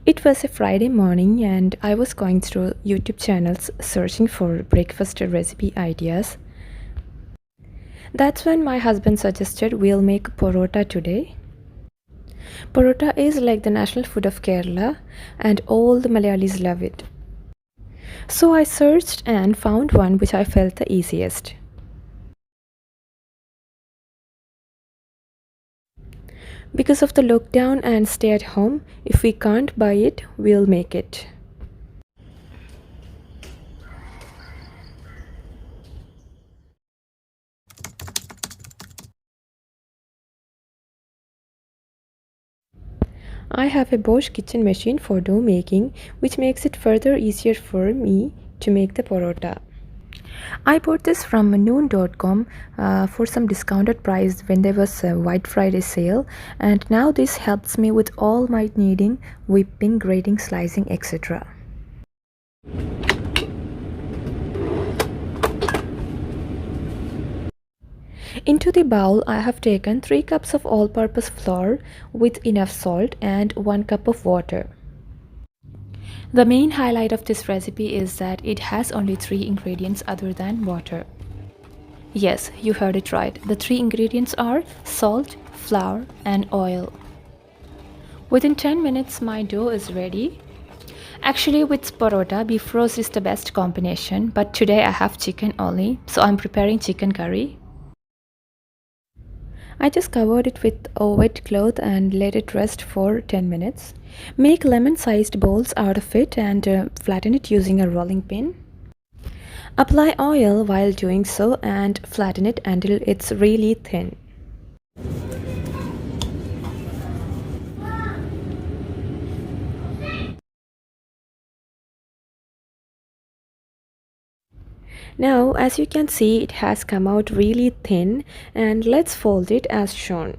It was a Friday morning and I was going through YouTube channels searching for breakfast recipe ideas. That's when my husband suggested we'll make porota today. Porota is like the national food of Kerala and all the Malayalis love it. So I searched and found one which I felt the easiest. Because of the lockdown and stay at home, if we can't buy it, we'll make it. I have a Bosch Kitchen Machine for dough making, which makes it further easier for me to make the porota. I bought this from noon.com for some discounted price when there was a White Friday sale, and now this helps me with all my kneading, whipping, grating, slicing, etc. Into the bowl I have taken 3 cups of all-purpose flour with enough salt and 1 cup of water. The main highlight of this recipe is that it has only 3 ingredients other than water. Yes, you heard it right. The 3 ingredients are salt, flour and oil. Within 10 minutes my dough is ready. Actually, with parota, beef roast is the best combination, but today I have chicken only, so I'm preparing chicken curry. I just covered it with a wet cloth and let it rest for 10 minutes. Make lemon-sized balls out of it and flatten it using a rolling pin. Apply oil while doing so and flatten it until it's really thin. Now, as you can see, it has come out really thin, and let's fold it as shown.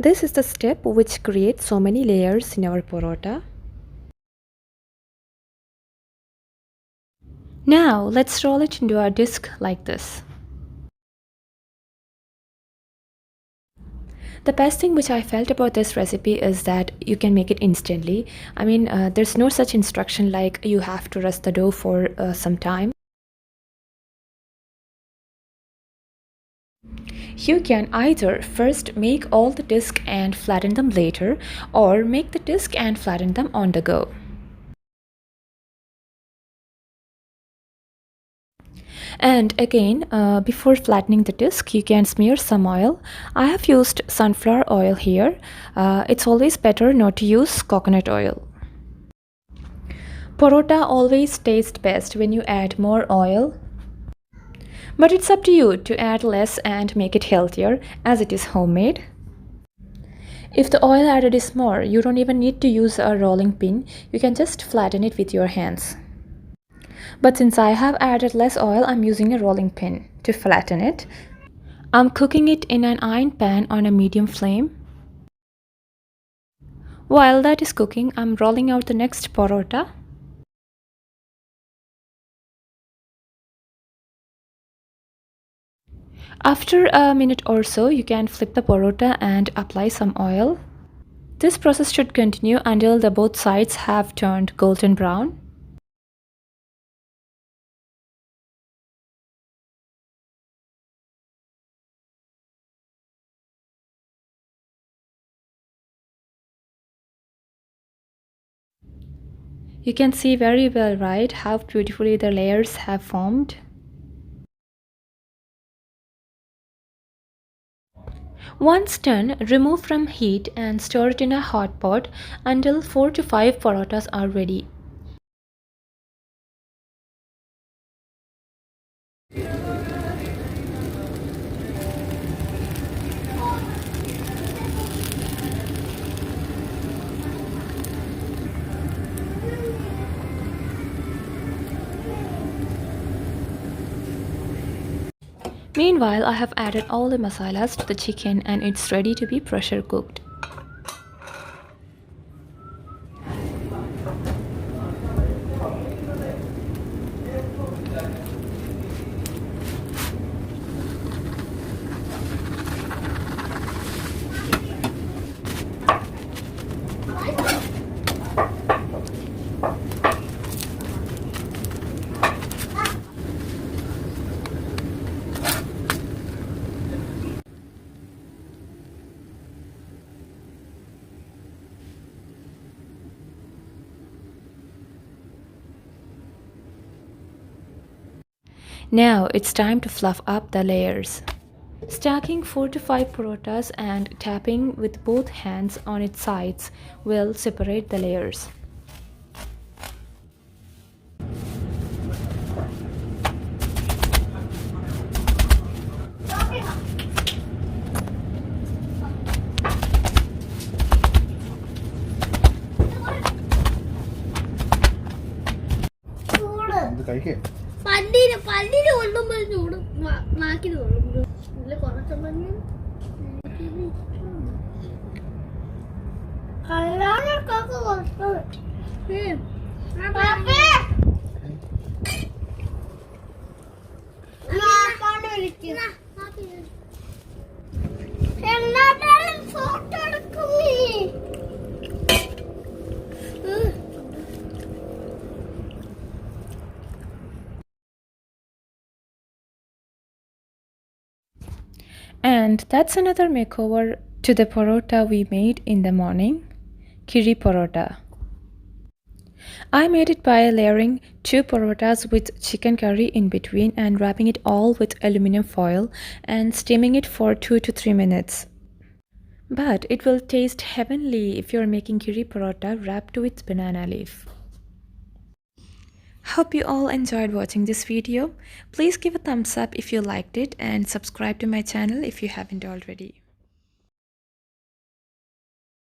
This is the step which creates so many layers in our porota. Now, let's roll it into a disc like this. The best thing which I felt about this recipe is that you can make it instantly. There's no such instruction like you have to rest the dough for some time. You can either first make all the disc and flatten them later, or make the disc and flatten them on the go. And again, before flattening the disc, you can smear some oil. I have used sunflower oil here. It's always better not to use coconut oil. Porota always tastes best when you add more oil. But it's up to you to add less and make it healthier, as it is homemade. If the oil added is more, you don't even need to use a rolling pin. You can just flatten it with your hands. But since I have added less oil, I'm using a rolling pin to flatten it. I'm cooking it in an iron pan on a medium flame. While that is cooking, I'm rolling out the next porota. After a minute or so, you can flip the porota and apply some oil. This process should continue until the both sides have turned golden brown. You can see very well, right, how beautifully the layers have formed. Once done, remove from heat and store it in a hot pot until 4 to 5 parotas are ready. Meanwhile, I have added all the masalas to the chicken and it's ready to be pressure cooked. Now it's time to fluff up the layers. Stacking 4 to 5 parotas and tapping with both hands on its sides will separate the layers. പല്ലിന് കൊള്ളുമ്പോൾ ചൂട് നാക്കി കൊള്ളും ഇതിൽ കുറച്ച് കല്ലാനൊക്കെ എല്ലാവരും photo എടുക്കുന്നേ. And that's another makeover to the parota we made in the morning, Kizhi Porota. I made it by layering 2 parotas with chicken curry in between and wrapping it all with aluminum foil and steaming it for 2 to 3 minutes. But it will taste heavenly if you're making Kizhi Porota wrapped with banana leaf. Hope you all enjoyed watching this video. Please give a thumbs up if you liked it and subscribe to my channel if you haven't already.